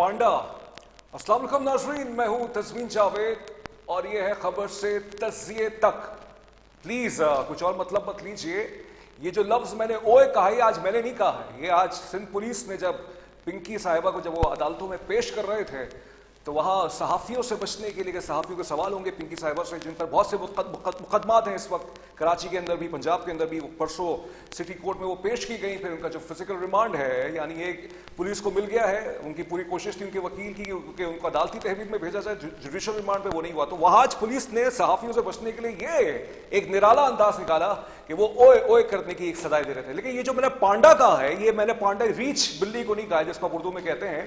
Panda. السلام علیکم ناظرین، میں ہوں تزمین جاوید اور یہ ہے خبر سے تجزیے تک۔ پلیز کچھ اور مطلب مت لیجئے، یہ جو لفظ میں نے اوئے کہا ہے آج میں نے نہیں کہا ہے، یہ آج سندھ پولیس نے جب پنکی صاحبہ کو جب وہ عدالتوں میں پیش کر رہے تھے تو وہاں صحافیوں سے بچنے کے لیے کہ صحافیوں کے سوال ہوں گے پنکی صاحبہ سے جن پر بہت سے مقدمات ہیں اس وقت کراچی کے اندر بھی، پنجاب کے اندر بھی، پرسوں سٹی کورٹ میں وہ پیش کی گئی، پھر ان کا جو فزیکل ریمانڈ ہے یعنی ایک پولیس کو مل گیا ہے، ان کی پوری کوشش تھی ان کے وکیل کی کہ ان کو عدالتی تحویل میں بھیجا جائے، جوڈیشل ریمانڈ پہ وہ نہیں ہوا، تو وہاں آج پولیس نے صحافیوں سے بچنے کے لیے یہ ایک نرالا انداز نکالا کہ وہ اوئے اوئے کرنے کی ایک صدائے دے رہے تھے۔ لیکن یہ جو میں نے پانڈا کہا ہے، یہ میں نے پانڈا ریچھ بلی کو نہیں کہا ہے جس کو اردو میں کہتے ہیں،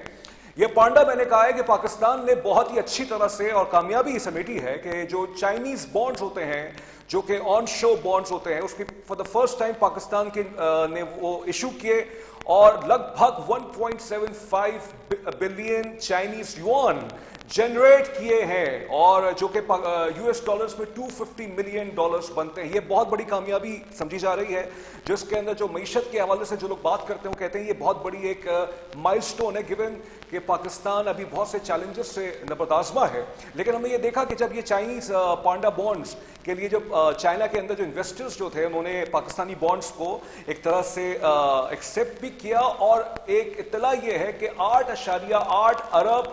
یہ پانڈا میں نے کہا ہے کہ پاکستان نے بہت ہی اچھی طرح سے اور کامیابی سمیٹی ہے کہ جو چائنیز بانڈز ہوتے ہیں جو کہ آن شو بانڈز ہوتے ہیں اس کی for the first time Pakistan کے نے وہ ایشو کیے اور لگ بھگ 1.75 بلین چائنیز یوان جنریٹ کیے ہیں اور جو کہ یو ایس ڈالرز میں $250 ملین بنتے ہیں۔ یہ بہت بڑی کامیابی سمجھی جا رہی ہے جس کے اندر جو معیشت کے حوالے سے جو لوگ بات کرتے ہیں وہ کہتے ہیں یہ بہت بڑی ایک مائل سٹون ہے گیون کہ پاکستان ابھی بہت سے چیلنجز سے نبردآزما ہے۔ لیکن ہم نے یہ دیکھا کہ جب یہ چائنیز پانڈا بانڈز کے لیے جو چائنا کے اندر جو انویسٹرز جو تھے انہوں نے پاکستانی بانڈز کو ایک طرح سے ایکسیپٹ بھی کیا اور ایک اطلاع یہ ہے کہ 8.8 ارب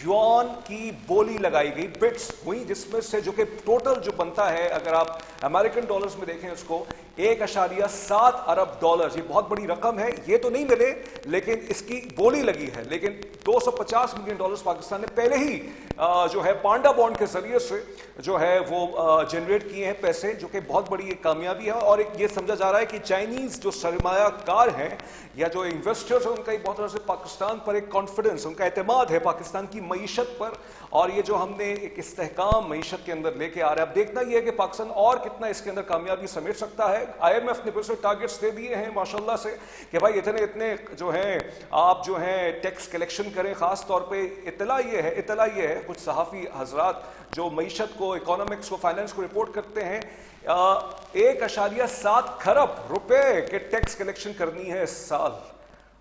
یوان کی بولی لگائی گئی، بٹس ہوئی جس میں سے جو کہ ٹوٹل جو بنتا ہے اگر آپ امریکن ڈالرز میں دیکھیں اس کو 1.7 ارب ڈالر، یہ بہت بڑی رقم ہے، یہ تو نہیں ملے لیکن اس کی بولی لگی ہے۔ لیکن $250 ملین پاکستان نے پہلے ہی جو ہے پانڈا بانڈ کے ذریعے سے جو ہے وہ جنریٹ کیے ہیں پیسے، جو کہ بہت بڑی ایک کامیابی ہے اور ایک یہ سمجھا جا رہا ہے کہ چائنیز جو سرمایہ کار ہیں یا جو انویسٹرز ہیں ان کا ایک بہت طرح سے پاکستان پر ایک کانفیڈنس، ان کا اعتماد ہے پاکستان کی معیشت پر اور یہ جو ہم نے ایک استحکام معیشت کے اندر لے کے آ رہے ہیں۔ اب دیکھنا یہ ہے کہ پاکستان اور کتنا اس کے اندر کامیابی سمیٹ سکتا ہے۔ آئی ایم ایف نے پھر سے ٹارگٹس دے دیے ہیں ماشاءاللہ سے کہ بھائی اتنے جو ہیں آپ جو ہیں ٹیکس کلیکشن کریں، خاص طور پہ اطلاع یہ ہے کچھ صحافی حضرات جو معیشت کو، اکانومکس کو، فائنانس کو رپورٹ کرتے ہیں 1.7 کھرب روپے کے ٹیکس کلیکشن کرنی ہے اس سال۔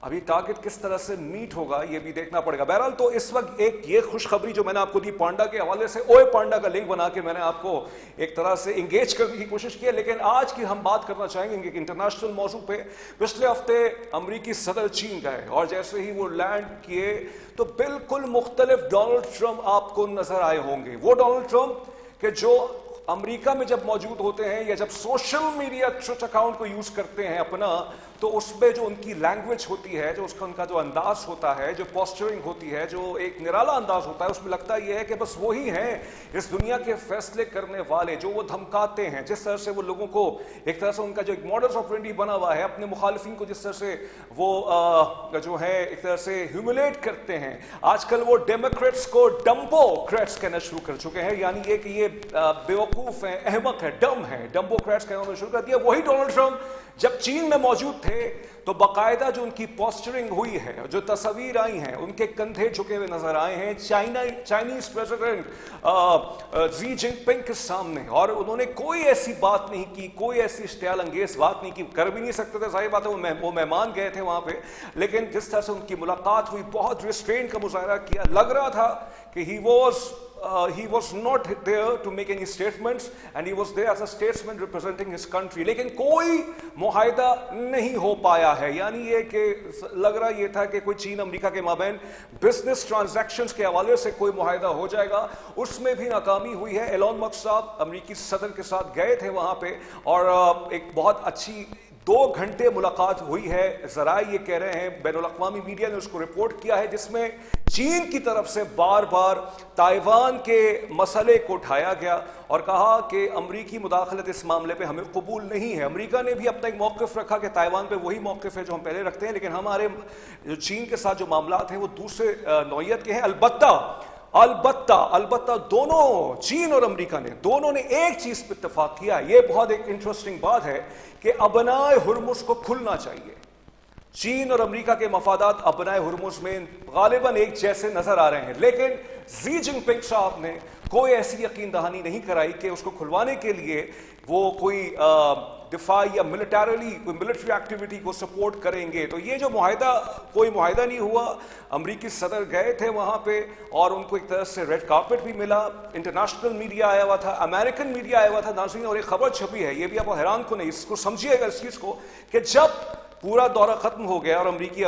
ابھی ٹارگٹ کس طرح سے میٹ ہوگا یہ بھی دیکھنا پڑے گا۔ بہرحال تو اس وقت ایک یہ خوشخبری جو میں نے آپ کو دی پانڈا کے حوالے سے، اوئے پانڈا کا لنک بنا کے میں نے آپ کو ایک طرح سے انگیج کرنے کی کوشش کی ہے، لیکن آج کی ہم بات کرنا چاہیں گے کہ انٹرنیشنل موضوع پہ۔ پچھلے ہفتے امریکی صدر چین گئے اور جیسے ہی وہ لینڈ کیے تو بالکل مختلف ڈونلڈ ٹرمپ آپ کو نظر آئے ہوں گے۔ وہ ڈونلڈ ٹرمپ کہ جو امریکہ میں جب موجود ہوتے ہیں یا جب سوشل میڈیا ٹویٹر اکاؤنٹ کو یوز کرتے ہیں اپنا تو اس میں جو ان کی لینگویج ہوتی ہے، جو ان کا جو انداز ہوتا ہے، جو پوسچرنگ ہوتی ہے، جو ایک نرالا انداز ہوتا ہے، اس میں لگتا یہ ہے کہ بس وہی ہیں اس دنیا کے فیصلے کرنے والے جو وہ دھمکاتے ہیں، جس طرح سے وہ لوگوں کو ایک طرح سے ان کا جو ایک ماڈلز آف ٹرینڈی بنا ہوا ہے، اپنے مخالفین کو جس طرح سے وہ جو ہے ایک طرح سے ہیوملیٹ کرتے ہیں۔ آج کل وہ ڈیموکریٹس کو ڈمبوکریٹس کہنا شروع کر چکے ہیں، یعنی یہ کہ یہ بیوقوف ہیں، احمق ہیں، ڈم ہیں، ڈمبوکریٹس کہنا شروع کر دیا۔ وہی ڈونلڈ ٹرمپ جب چین میں موجود تھے تو باقاعدہ جو ان کی پوسچرنگ ہوئی ہے، جو تصاویر آئی ہیں، ان کے کندھے جھکے ہوئے نظر آئے ہیں چائنیز پریزیڈنٹ ژی جن پنگ کے سامنے، اور انہوں نے کوئی ایسی بات نہیں کی، کوئی ایسی اشتعال انگیز بات نہیں کی، کر بھی نہیں سکتے تھے، ظاہر بات ہے وہ مہمان گئے تھے وہاں پہ، لیکن جس طرح سے ان کی ملاقات ہوئی بہت ریسٹرینٹ کا مظاہرہ کیا، لگ رہا تھا کہ he was not there to make any statements and he was there as a statesman representing his country، لیکن کوئی معاہدہ نہیں ہو پایا ہے۔ یعنی یہ کہ لگ رہا یہ تھا کہ کوئی چین امریکہ کے مابین بزنس ٹرانزیکشنز کے حوالے سے کوئی معاہدہ ہو جائے گا، اس میں بھی ناکامی ہوئی ہے۔ ایلون مسک صاحب امریکی صدر کے ساتھ گئے تھے وہاں پہ اور ایک بہت اچھی 2 گھنٹے ملاقات ہوئی ہے، ذرائع یہ کہہ رہے ہیں، بین الاقوامی میڈیا نے اس کو رپورٹ کیا ہے، جس میں چین کی طرف سے بار بار تائیوان کے مسئلے کو اٹھایا گیا اور کہا کہ امریکی مداخلت اس معاملے پہ ہمیں قبول نہیں ہے۔ امریکہ نے بھی اپنا ایک موقف رکھا کہ تائیوان پہ وہی موقف ہے جو ہم پہلے رکھتے ہیں، لیکن ہمارے جو چین کے ساتھ جو معاملات ہیں وہ دوسرے نوعیت کے ہیں۔ البتہ دونوں چین اور امریکہ نے دونوں نے ایک چیز پہ اتفاق کیا، یہ بہت ایک انٹرسٹنگ بات ہے کہ ابنائے ہرمز کو کھلنا چاہیے۔ چین اور امریکہ کے مفادات ابنائے ہرمز میں غالباً ایک جیسے نظر آ رہے ہیں، لیکن ژی جن پنگ صاحب نے کوئی ایسی یقین دہانی نہیں کرائی کہ اس کو کھلوانے کے لیے وہ کوئی دفاع یا ملٹریلی کوئی ملٹری ایکٹیویٹی کو سپورٹ کریں گے. تو یہ جو معاہدہ کوئی معاہدہ نہیں ہوا. امریکی صدر گئے تھے وہاں پہ اور ان کو ایک طرح سے ریڈ کارپٹ بھی ملا. انٹرنیشنل میڈیا آیا ہوا تھا, امریکن میڈیا آیا ہوا تھا ناظرین, اور ایک خبر چھپی ہے, یہ بھی آپ حیران کو نہیں, اس کو سمجھیے گا اس چیز کو, کہ جب پورا دورہ ختم ہو گیا اور امریکی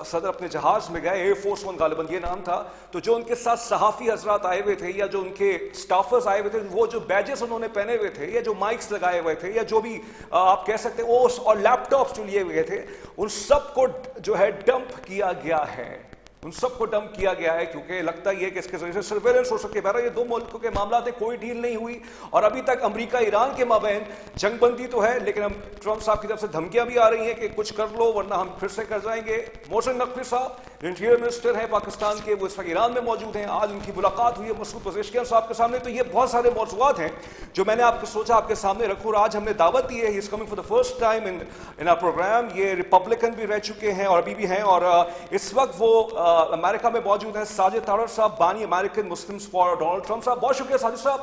صدر اپنے جہاز میں گئے, ایئر فورس ون غالباً یہ نام تھا, تو جو ان کے ساتھ صحافی حضرات آئے ہوئے تھے یا جو ان کے سٹافرز آئے ہوئے تھے, وہ جو بیجز انہوں نے پہنے ہوئے تھے یا جو مائکس لگائے ہوئے تھے یا جو بھی آپ کہہ سکتے ہیں اور لیپ ٹاپس جو لیے ہوئے تھے, ان سب کو جو ہے ڈمپ کیا گیا ہے. ان سب کو ڈمپ کیا گیا ہے کیونکہ لگتا یہ ہے کہ اس کے ذریعے سے سرویلنس ہو سکے. بہرحال یہ دو ملکوں کے معاملات میں کوئی ڈیل نہیں ہوئی اور ابھی تک امریکہ ایران کے مابین جنگ بندی تو ہے, لیکن ہم ٹرمپ صاحب کی طرف سے دھمکیاں بھی آ رہی ہیں کہ کچھ کر لو ورنہ ہم پھر سے کر جائیں گے. محسن نقوی صاحب انٹیریئر منسٹر ہیں پاکستان کے, وہ اس وقت ایران میں موجود ہیں. آج ان کی ملاقات ہوئی ہے مسعود پزیشکیان صاحب کے سامنے. تو یہ بہت سارے موضوعات ہیں جو میں نے آپ کو سوچا آپ کے سامنے رکھوں, اور آج ہم نے دعوت دی ہے. He is coming for the first time in our program. یہ ریپبلکن بھی رہ چکے ہیں اور ابھی بھی ہیں, اور اس وقت وہ امریکہ میں موجود ہیں. ساجد طارڑ صاحب, بانی American Muslims for Donald Trump صاحب, بہت شکریہ ساجد صاحب.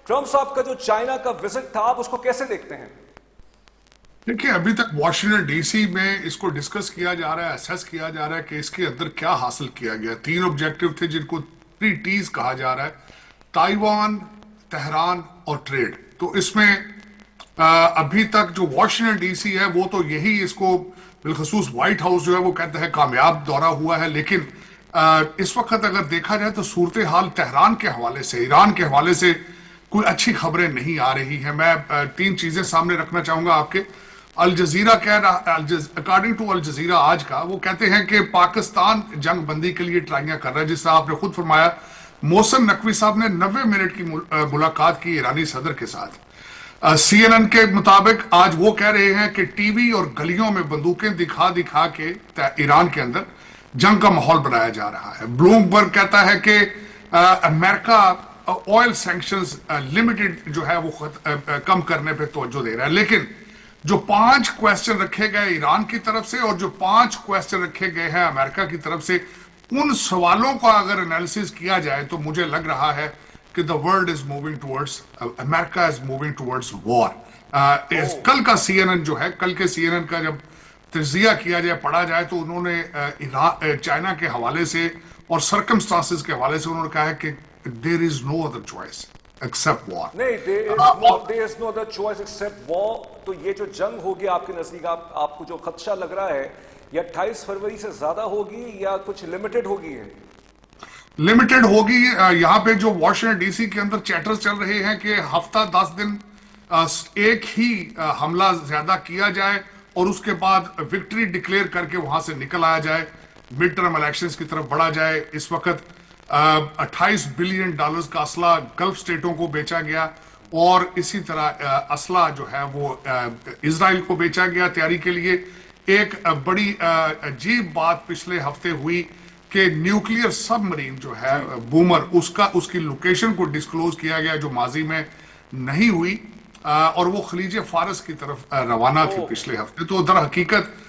ٹرمپ صاحب کا جو چائنا کا وزٹ تھا, آپ اس کو کیسے دیکھتے ہیں؟ دیکھیں, ابھی تک واشنگٹن ڈی سی میں اس کو ڈسکس کیا جا رہا ہے, اسیس کیا جا رہا ہے کہ اس کے اندر کیا حاصل کیا گیا. 3 آبجیکٹو تھے جن کو 3 T's کہا جا رہا ہے, تائیوان, تہران اور ٹریڈ. تو اس میں ابھی تک جو واشنگٹن ڈی سی ہے وہ تو یہی اس کو بالخصوص وائٹ ہاؤس جو ہے وہ کہتا ہے کامیاب دورہ ہوا ہے, لیکن اس وقت اگر دیکھا جائے تو صورتحال تہران کے حوالے سے, ایران کے حوالے سے کوئی اچھی خبریں نہیں آ رہی ہیں. میں 3 چیزیں سامنے رکھنا چاہوں گا آپ کے. الجزیرہ کہہ رہا, اکارڈنگ ٹو الجزیرہ آج کا, وہ کہتے ہیں کہ پاکستان جنگ بندی کے لیے ٹرائیاں کر رہا ہے, جس سے آپ نے خود فرمایا. محسن نقوی صاحب نے 90 منٹ کی ملاقات کی ایرانی صدر کے ساتھ. CNN کے مطابق آج وہ کہہ رہے ہیں کہ ٹی وی اور گلیوں میں بندوقیں دکھا دکھا کے ایران کے اندر جنگ کا ماحول بنایا جا رہا ہے. بلومبرگ کہتا ہے کہ امریکہ آئل سینکشنز لمیٹڈ جو ہے وہ کم کرنے پہ توجہ دے رہا ہے, لیکن جو 5 کویسچن رکھے گئے ایران کی طرف سے اور جو 5 کویسچن رکھے گئے ہیں امریکہ کی طرف سے, ان سوالوں کا اگر انالیسس کیا جائے تو مجھے لگ رہا ہے کہ the world is moving towards, America is moving towards war. کل کا CNN جو ہے, کل کے CNN کا جب تجزیہ کیا جائے, پڑھا جائے, تو انہوں نے چائنا کے حوالے سے اور سرکمسٹانسز کے حوالے سے انہوں نے کہا ہے کہ there is no other choice except war. نہیں, there is no other choice except war. تو یہ جو جنگ ہوگی آپ کے نزدیک, آپ کو جو خدشہ لگ رہا ہے, یا 28 فروری سے زیادہ ہوگی یا کچھ لمیٹڈ ہوگی ہے؟ لمیٹڈ ہوگی. یہاں پہ جو واشنگٹن ڈی سی کے اندر چیٹرز چل رہے ہیں کہ ہفتہ 10 دن ایک ہی حملہ زیادہ کیا جائے اور اس کے بعد وکٹری ڈکلیئر کر کے وہاں سے نکل آیا جائے, مڈ ٹرم الیکشنز کی طرف بڑھا جائے. اس وقت $28 بلین کا اسلحہ گلف سٹیٹوں کو بیچا گیا اور اسی طرح اسلحہ جو ہے وہ اسرائیل کو بیچا گیا تیاری کے لیے. ایک بڑی عجیب بات پچھلے ہفتے ہوئی کہ نیوکلیئر سب مرین جو ہے بومر, اس کی لوکیشن کو ڈسکلوز کیا گیا جو ماضی میں نہیں ہوئی, اور وہ خلیج فارس کی طرف روانہ تھی پچھلے ہفتے. تو در حقیقت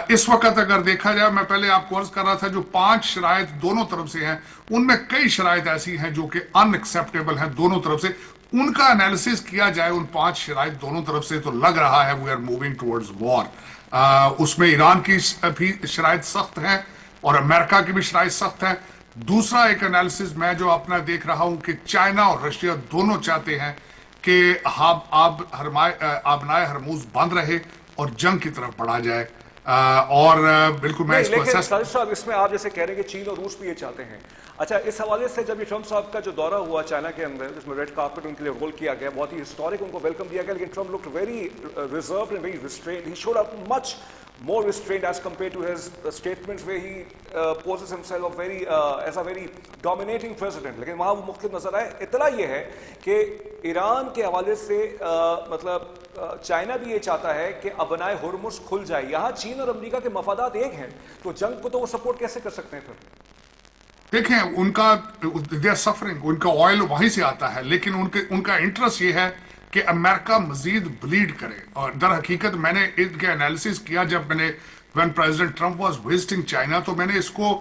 اس وقت اگر دیکھا جائے, میں پہلے آپ کو عرض کر رہا تھا جو 5 شرائط دونوں طرف سے ہیں, ان میں کئی شرائط ایسی ہیں جو کہ ان ایکسیپٹیبل ہیں دونوں طرف سے. ان کا انالیسس کیا جائے ان 5 شرائط دونوں طرف سے تو لگ رہا ہے we are moving towards war. اس میں ایران کی بھی شرائط سخت ہیں اور امریکہ کی بھی شرائط سخت ہیں. دوسرا ایک انالیسس میں جو اپنا دیکھ رہا ہوں کہ چائنا اور رشیا دونوں چاہتے ہیں کہ آبنائے ہرموز بند رہے اور جنگ کی طرف بڑھا جائے, اور بالکل میں اس کو لیکن ساجد صاحب اس میں آپ جیسے کہہ رہے ہیں کہ چین اور روس بھی یہ چاہتے ہیں. اچھا, اس حوالے سے جب یہ ٹرمپ صاحب کا جو دورہ ہوا چائنا کے اندر, جس میں ریڈ کارپٹ ان کے لیے رول کیا گیا, بہت ہی ہسٹورک ان کو ویلکم دیا گیا, لیکن Trump looked very reserved and very restrained. He should up much more restrained as compared to his statements where he poses himself as a very dominating president. لیکن وہاں وہ مختلف نظر آئے. اطلاع یہ ہے کہ ایران کے حوالے سے مطلب چائنا بھی یہ چاہتا ہے کہ ابنائے ہرمز کھل جائے. یہاں چین اور امریکہ کے مفادات ایک ہیں, تو جنگ کو تو وہ سپورٹ کیسے کر سکتے ہیں پھر؟ دیکھیں, ان کا they are suffering, ان کا آئل وہیں سے آتا ہے, لیکن ان کا انٹرسٹ یہ ہے کہ امریکہ مزید بلیڈ کرے. اور در حقیقت میں نے ان کے انالیسس کیا جب میں نے when President Trump was visiting China, تو میں نے اس کو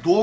2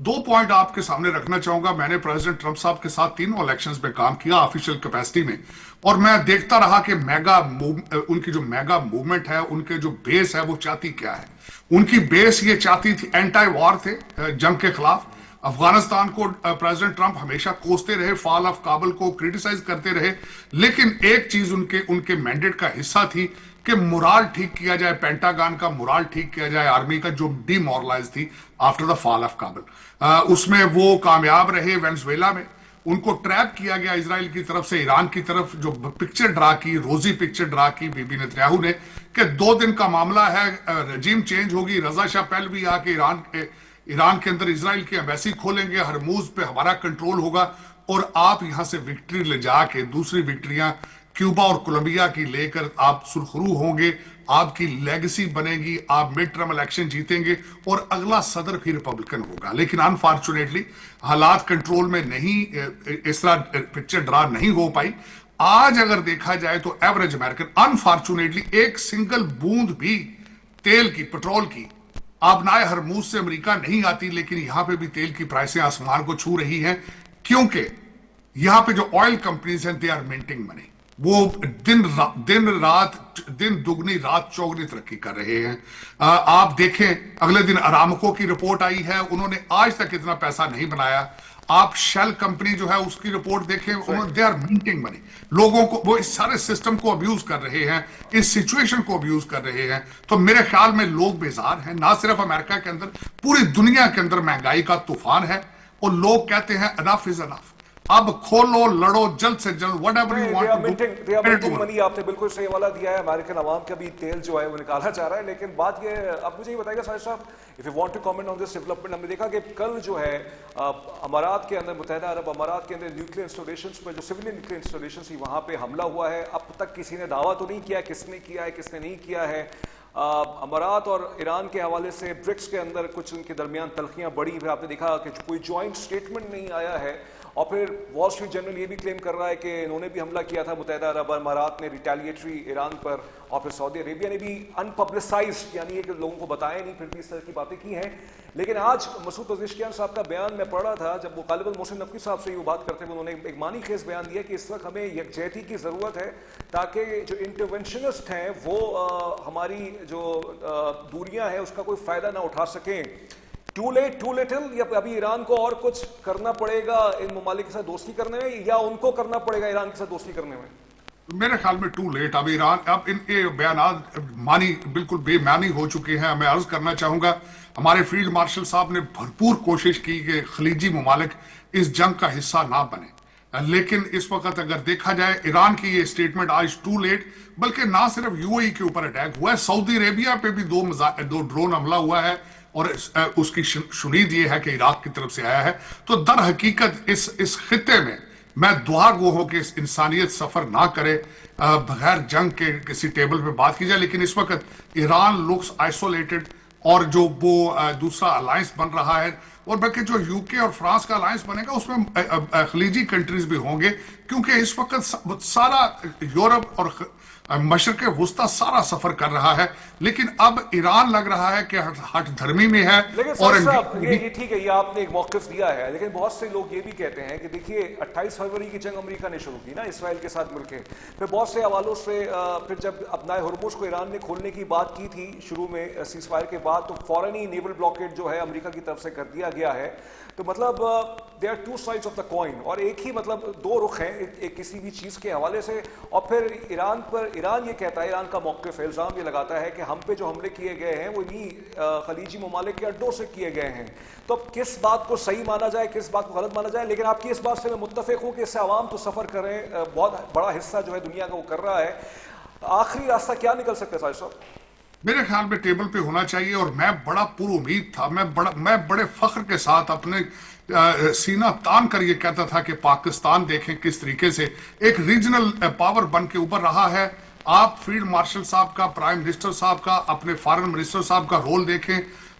دو پوائنٹ آپ کے سامنے رکھنا چاہوں گا. میں نے پریزیڈنٹ ٹرمپ صاحب کے ساتھ تینوں الیکشنز میں کام کیا آفیشیل کیپیسٹی میں, اور میں دیکھتا رہا کہ ان کی جو میگا موومنٹ ہے, ان کے جو بیس ہے وہ چاہتی کیا ہے. ان کی بیس یہ چاہتی تھی, اینٹائی وار تھے, جنگ کے خلاف. افغانستان کو پریزیڈنٹ ٹرمپ ہمیشہ کوستے رہے, فال آف کابل کو کریٹیسائز کرتے رہے, لیکن ایک چیز ان کے مینڈیٹ کا حصہ تھی کہ مورال ٹھیک کیا جائے, پینٹاگان کا مورال ٹھیک کیا جائے, آرمی کا جو ڈی مورلائز تھی after the fall of Kabul. اس میں وہ کامیاب رہے. وینزویلا میں ان کو ٹریپ کیا گیا اسرائیل کی طرف سے, ایران کی طرف جو پکچر ڈرا کی, روزی پکچر ڈرا کی بی بی نتنیاہو نے, کہ 2 دن کا معاملہ ہے, رجیم چینج ہوگی. رضا شاہ پہلوی آ کے ایران کے اندر اسرائیل کی ایمبیسی کھولیں گے, ہرموز پہ ہمارا کنٹرول ہوگا, اور آپ یہاں سے وکٹری لے جا کے دوسری وکٹریاں کیوبا اور کولمبیا کی لے کر آپ سرخرو ہوں گے, آپ کی لیگسی بنے گی, آپ مڈ ٹرم الیکشن جیتیں گے, اور اگلا صدر بھی ریپبلکن ہوگا. لیکن انفارچونیٹلی حالات کنٹرول میں نہیں, اس طرح پکچر ڈرا نہیں ہو پائی. آج اگر دیکھا جائے تو ایوریج امریکن انفارچونیٹلی ایک سنگل بوند بھی تیل کی, پٹرول کی آبنائے ہرموز سے امریکہ نہیں آتی, لیکن یہاں پہ بھی تیل کی پرائسیں آسمان کو چھو رہی ہیں, کیونکہ یہاں پہ جو آئل کمپنیز ہیں دے آر مینٹنگ منی. وہ دن دگنی رات چوگنی ترقی کر رہے ہیں. آپ دیکھیں اگلے دن ارامکو کی رپورٹ آئی ہے, انہوں نے آج تک اتنا پیسہ نہیں بنایا. آپ شیل کمپنی جو ہے اس کی رپورٹ دیکھیں, دے آر مینٹنگ منی. لوگوں کو وہ اس سارے سسٹم کو ابیوز کر رہے ہیں, اس سچویشن کو ابیوز کر رہے ہیں. تو میرے خیال میں لوگ بیزار ہیں, نہ صرف امریکہ کے اندر, پوری دنیا کے اندر مہنگائی کا طوفان ہے, اور لوگ کہتے ہیں انف از انف, اب کھولو, لڑو جلد سے جلد, whatever you want to do. منی آپ نے بالکل صحیح حوالہ دیا ہے. امریکن عوام کا بھی تیل جو ہے وہ نکالا جا رہا ہے. لیکن بات یہ ہے, اب مجھے یہ بتائیے گا صاحب صاحب, if you want to comment on this development, ہم نے دیکھا کہ کل جو ہے امارات کے اندر, متحدہ عرب امارات کے اندر نیوکلیر انسٹالیشنز پر, جو سویلین نیوکلیر انسٹالیشنز تھی, وہاں پہ حملہ ہوا ہے. اب تک کسی نے دعویٰ تو نہیں کیا کس نے کیا ہے کس نے نہیں کیا ہے. امارات اور ایران کے حوالے سے برکس کے اندر کچھ ان کے درمیان تلخیاں بڑی ہیں. آپ نے دیکھا کہ کوئی جوائنٹ اسٹیٹمنٹ نہیں آیا ہے. اور پھر وال اسٹریٹ جرنل یہ بھی کلیم کر رہا ہے کہ انہوں نے بھی حملہ کیا تھا, متحدہ عرب امارات نے ریٹیلیٹری ایران پر, اور پھر سعودی عربیہ نے بھی ان پبلسائزڈ, یعنی یہ کہ لوگوں کو بتایا نہیں, پھر بھی اس طرح کی باتیں کی ہیں. لیکن آج مسعود پزیشکیان صاحب کا بیان میں پڑھ رہا تھا, جب وہ غالباً محسن نقوی صاحب سے یہ بات کرتے ہیں, انہوں نے ایک معنی خیز بیان دیا کہ اس وقت ہمیں یکجہتی کی ضرورت ہے, تاکہ جو انٹرونشنسٹ ہیں وہ ہماری جو دوریاں ہیں اس کا کوئی فائدہ نہ اٹھا سکیں. ٹو لیٹ ٹو لٹل, یا ابھی ایران کو اور کچھ کرنا پڑے گا ان ممالک کے ساتھ دوستی کرنے میں, یا ان کو کرنا پڑے گا ایران کے ساتھ دوستی کرنے میں؟ میرے خیال میں ٹو لیٹ. اب ایران, اب ان کے بیانات معنی بالکل بے معنی ہو چکے ہیں. میں عرض کرنا چاہوں گا, ہمارے فیلڈ مارشل صاحب نے بھرپور کوشش کی کہ خلیجی ممالک اس جنگ کا حصہ نہ بنے, لیکن اس وقت اگر دیکھا جائے ایران کی یہ اسٹیٹمنٹ آج ٹو لیٹ, بلکہ نہ صرف یو اے ای کے اوپر اٹیک ہوا ہے, سعودی عربیہ پہ بھی دو ڈرون حملہ ہوا ہے, اور اس کی شنید یہ ہے کہ عراق کی طرف سے آیا ہے. تو در حقیقت اس خطے میں دعا گو ہوں کہ اس انسانیت سفر نہ کرے, بغیر جنگ کے کسی ٹیبل پہ بات کی جائے. لیکن اس وقت ایران لکس آئسولیٹڈ, اور جو وہ دوسرا الائنس بن رہا ہے, اور بلکہ جو یو کے اور فرانس کا الائنس بنے گا اس میں خلیجی کنٹریز بھی ہوں گے, کیونکہ اس وقت سارا یورپ اور مشرق وسطی سارا سفر کر رہا ہے. لیکن اب ایران لگ رہا ہے کہ ہٹ دھرمی میں ہے. لیکن اور صاحب یہ ٹھیک ہے, یہ آپ نے ایک موقف دیا ہے, لیکن بہت سے لوگ یہ بھی کہتے ہیں کہ دیکھیے 28 فروری کی جنگ امریکہ نے شروع کی نا اسرائیل کے ساتھ مل کے, پھر بہت سے حوالوں سے پھر جب اپنائے ہرمز کو ایران نے کھولنے کی بات کی تھی شروع میں سیز فائر کے بعد, تو فوراً ہی نیول بلاکیڈ جو ہے امریکہ کی طرف سے کر دیا گیا ہے. تو مطلب they are two sides of the coin, اور ایک ہی مطلب دو رخ ہیں ایک کسی بھی چیز کے حوالے سے. اور پھر ایران یہ کہتا ہے, ایران کا موقف الزام یہ لگاتا ہے کہ ہم پہ جو حملے کیے گئے ہیں وہ انہی خلیجی ممالک کے اڈوں سے کیے گئے ہیں. تو اب کس بات کو صحیح مانا جائے کس بات کو غلط مانا جائے, لیکن آپ کی اس بات سے میں متفق ہوں کہ اس سے عوام تو سفر کریں, بہت بڑا حصہ جو ہے دنیا کا وہ کر رہا ہے. آخری راستہ کیا نکل سکتا ہے صاحب؟ میرے خیال میں ٹیبل پہ ہونا چاہیے, اور میں بڑا پر امید تھا, میں بڑے فخر کے ساتھ اپنے سینہ تان کر یہ کہتا تھا کہ پاکستان دیکھیں کس طریقے سے ایک ریجنل پاور بن کے ابھر رہا ہے. آپ فیلڈ مارشل صاحب کا, پرائم منسٹر صاحب کا, اپنے فارن منسٹر صاحب کا رول دیکھیں.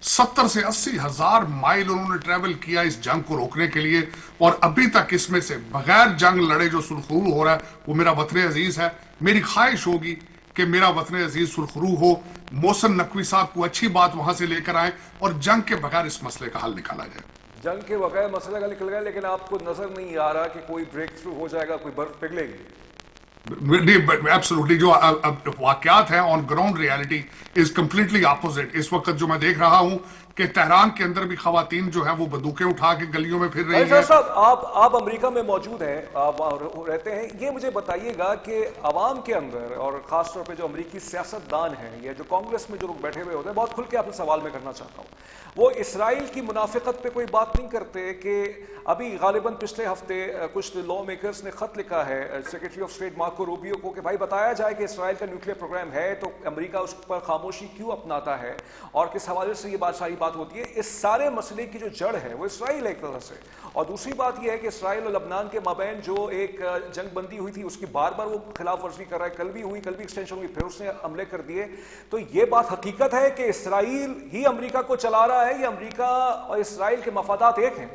70 سے 80 ہزار مائل انہوں نے ٹریول کیا اس جنگ کو روکنے کے لیے, اور ابھی تک اس میں سے بغیر جنگ لڑے جو سرخرو ہو رہا ہے وہ میرا وطن عزیز ہے. میری خواہش ہوگی کہ میرا وطن عزیز سرخرو ہو, محسن نقوی صاحب کو اچھی بات وہاں سے لے کر آئیں, اور جنگ کے بغیر اس مسئلے کا حل نکالا جائے. جنگ کے وقع مسئلہ کا نکل گیا، لیکن آپ کو نظر نہیں آ رہا کہ کوئی بریک تھرو ہو جائے گا، کوئی برف پگھلے گی؟ ایبسولوٹلی جو واقعات ہیں on ground reality is completely opposite. اس وقت جو میں دیکھ رہا ہوں کہ تہران کے اندر بھی خواتین جو ہیں وہ بندوقیں اٹھا کے گلیوں میں پھر رہی ہیں. صاحب آپ امریکہ میں موجود ہیں، آپ رہتے ہیں، یہ مجھے بتائیے گا کہ عوام کے اندر اور خاص طور پہ جو امریکی سیاست دان ہیں یا جو کانگریس میں جو لوگ بیٹھے ہوئے ہوتے ہیں، بہت کھل کے آپ سے سوال میں کرنا چاہتا ہوں، وہ اسرائیل کی منافقت پہ کوئی بات نہیں کرتے کہ ابھی غالباً پچھلے ہفتے کچھ لا میکرز نے خط لکھا ہے secretary of state Marco Rubio کو کہ بھائی بتایا جائے کہ اسرائیل کا نیوکلیئر پروگرام ہے تو امریکہ اس پر خاموشی کیوں اپناتا ہے اور کس حوالے سے یہ ساری بات ہوتی ہے. اس سارے مسئلے کی جو جڑ ہے وہ اسرائیل ایک طرح سے، اور دوسری بات یہ ہے کہ اسرائیل اور لبنان کے مابین جو ایک جنگ بندی ہوئی تھی اس کی بار بار وہ خلاف ورزی کر رہا ہے. کل بھی ہوئی، کل بھی ایکسٹینشن ہوئی، پھر اس نے حملے کر دیے. تو یہ بات حقیقت ہے کہ اسرائیل ہی امریکہ کو چلا رہا ہے یا امریکہ اور اسرائیل کے مفادات ایک ہیں؟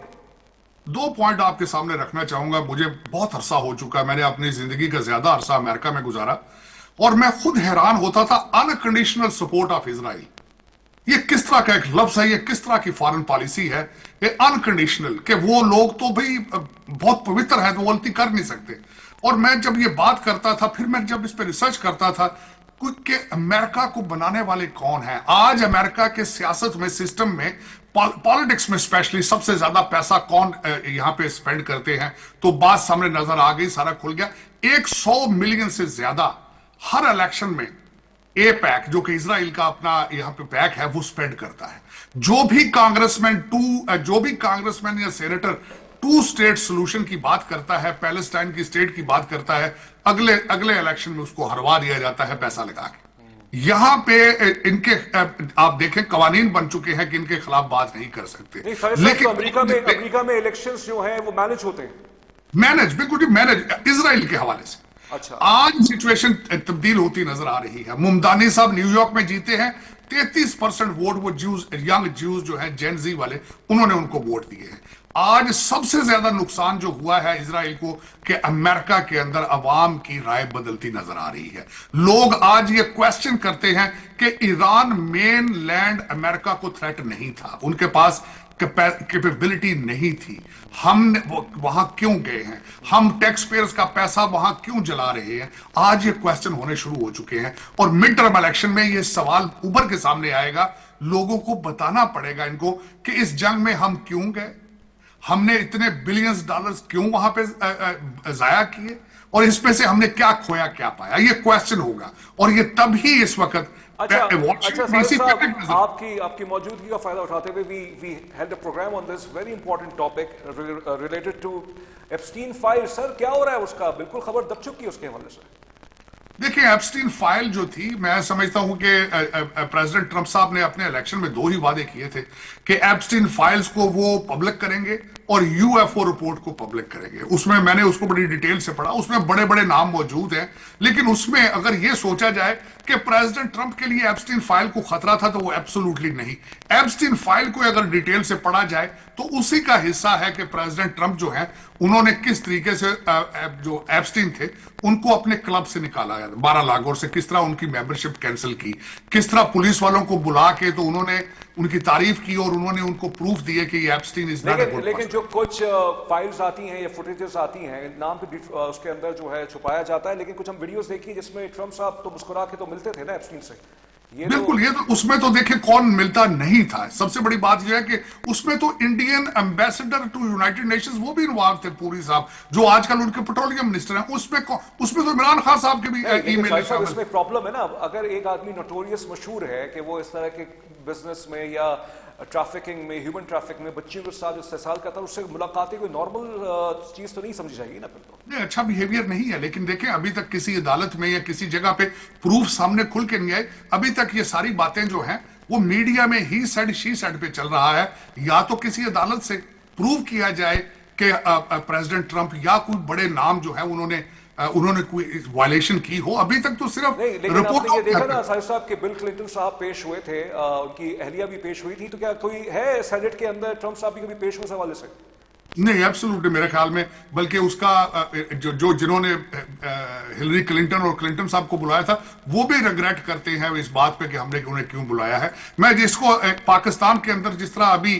دو پوائنٹ آپ کے سامنے رکھنا چاہوں گا. مجھے بہت عرصہ ہو چکا ہے، میں نے اپنی زندگی کا زیادہ عرصہ امریکہ میں گزارا، اور میں خود حیران ہوتا تھا انکنڈیشنل سپورٹ آف اسرائیل. یہ کس طرح کا ایک لفظ ہے، یہ کس طرح کی فارن پالیسی ہے، یہ انکنڈیشنل، کہ وہ لوگ تو بھئی بہت پوتر ہیں تو غلطی کر نہیں سکتے. اور میں جب یہ بات کرتا تھا، پھر میں جب اس پہ ریسرچ کرتا تھا کہ امریکہ کو بنانے والے کون ہیں. آج امریکہ کے سیاست میں، سسٹم میں، پالیٹکس میں اسپیشلی سب سے زیادہ پیسہ کون یہاں پہ اسپینڈ کرتے ہیں، تو بات سامنے نظر آ گئی، سارا کھل گیا. 100 ملین سے زیادہ ہر الیکشن میں اے پیک، جو کہ اسرائیل کا اپنا یہاں پہ پیک ہے، وہ اسپینڈ کرتا ہے. جو بھی کانگریسمین یا سینیٹر 2 اسٹیٹ سولوشن کی بات کرتا ہے، پیلسٹائن کی اسٹیٹ کی بات کرتا ہے، اگلے الیکشن میں اس کو ہروا دیا جاتا ہے پیسہ لگا کے. یہاں پہ ان کے آپ دیکھیں قوانین بن چکے ہیں کہ ان کے خلاف بات نہیں کر سکتے. لیکن امریکہ میں الیکشنز جو ہیں وہ مینج ہوتے ہیں، بالکل مینج اسرائیل کے حوالے سے. آج سچویشن تبدیل ہوتی نظر آ رہی ہے. ممدانی صاحب نیو یارک میں جیتے ہیں، 33% ووٹ وہ ینگ جیوز جو ہیں، جین زی والے، انہوں نے ان کو ووٹ دیے ہیں. آج سب سے زیادہ نقصان جو ہوا ہے اسرائیل کو کہ امریکہ کے اندر عوام کی رائے بدلتی نظر آ رہی ہے. لوگ آج یہ کویسچن کرتے ہیں کہ ایران مین لینڈ امریکہ کو تھریٹ نہیں تھا، ان کے پاس کیپیبلٹی نہیں تھی، ہم وہاں کیوں گئے ہیں، ہم ٹیکس پیئرز کا پیسہ وہاں کیوں جلا رہے ہیں. آج یہ کویسچن ہونے شروع ہو چکے ہیں، اور مڈ ٹرم الیکشن میں یہ سوال ابھر کے سامنے آئے گا. لوگوں کو بتانا پڑے گا ان کو کہ اس جنگ میں ہم کیوں گئے، ہم نے اتنے بلینز ڈالرز کیوں وہاں پہ ضائع کیے، اور اس میں سے ہم نے کیا کھویا کیا پایا. یہ کویسچن ہوگا، اور یہ تب ہی اس وقت آپ کی موجودگی کا فائدہ اٹھاتے ہوئے we held a program on this very important topic related to Epstein file. سر کیا ہو رہا ہے اس کا؟ بالکل خبر دب چکی ہے اس کے حوالے سے. دیکھیں ایپسٹین فائل جو تھی، میں سمجھتا ہوں کہ پریزیڈنٹ ٹرمپ صاحب نے اپنے الیکشن میں 2 ہی وعدے کیے تھے کہ ایپسٹین فائلز کو وہ پبلک کریں گے اور UFO رپورٹ کو پبلک کریں گے. اس میں نے اس کو بڑی ڈیٹیل سے پڑھا، اس میں بڑے بڑے نام موجود ہیں، لیکن اس میں اگر یہ سوچا جائے کہ پریزیڈنٹ ٹرمپ کے لیے ایپسٹین فائل کو خطرہ تھا تو وہ ایبسولوٹلی نہیں. ایپسٹین فائل کو اگر ڈیٹیل سے پڑھا جائے تو اسی کا حصہ ہے کہ پریزیڈنٹ ٹرمپ جو ہیں انہوں نے کس طریقے سے جو ایپسٹین تھے ان کو اپنے کلب سے نکالا ہے، بارہ لاگور سے، کس طرح ان کی ممبرشپ کینسل کی، کس طرح پولیس والوں کو بلا کے تو انہوں نے ان کی تعریف کی اور انہوں نے ان کو پروف دیے کہ یہ Epstein is not a good person. لیکن جو کچھ فائلز آتی ہیں یا فوٹیجز آتی ہیں، نام بھی اس کے اندر جو ہے چھپایا جاتا ہے، لیکن کچھ ہم ویڈیوز دیکھی جس میں ٹرمپ صاحب تو مسکرا کے تو ملتے تھے نا ایپسٹین سے. بالکل، یہ تو اس میں تو دیکھیں کون ملتا نہیں تھا. سب سے بڑی بات یہ ہے کہ اس میں تو Indian ambassador to United Nations وہ بھی انوالو تھے، پوری صاحب جو آج کل ان کے پیٹرولیم منسٹر ہیں. اس میں تو عمران خان صاحب کے بھی ای میل. اس میں پرابلم ہے نا، اگر ایک آدمی نوٹوریس مشہور ہے کہ وہ اس طرح کے بزنس میں یا ٹرافکنگ میں، ہیومن ٹرافک میں بچیوں کے ساتھ استحصال کرتا ہے، اس سے ملاقاتیں کوئی نارمل چیز تو نہیں سمجھی جائے گی نا پھر تو. نہیں، اچھا بیہیویئر نہیں ہے، لیکن دیکھیں ابھی تک کسی عدالت میں یا کسی جگہ پہ پروف سامنے کھل کے نہیں آئے. ابھی تک یہ ساری باتیں جو ہیں وہ میڈیا میں ہی سیڈ شی سیڈ پہ چل رہا ہے. یا تو کسی عدالت سے پروف کیا جائے کہ پریزیڈنٹ ٹرمپ یا کوئی بڑے نام جو ہیں انہوں نے کوئی وائلیشن کی ہو. ابھی تک تو صرف رپورٹ. یہ دیکھا نا صاحب صاحب کہ بل کلنٹن صاحب پیش ہوئے تھے، ان کی اہلیہ بھی پیش ہوئی تھی، تو کیا کوئی ہے سینیٹ کے اندر ٹرمپ صاحب بھی کبھی پیش ہوئے اس حوالے سے؟ نہیں، ایبسولوٹلی میرے خیال میں، بلکہ اس کا جنہوں نے ہلری کلنٹن اور کلنٹن صاحب کو بلایا تھا وہ بھی ریگریٹ کرتے ہیں اس بات پہ کہ ہم نے انہیں کیوں بلایا ہے. میں جس کو پاکستان کے اندر جس طرح ابھی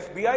FBI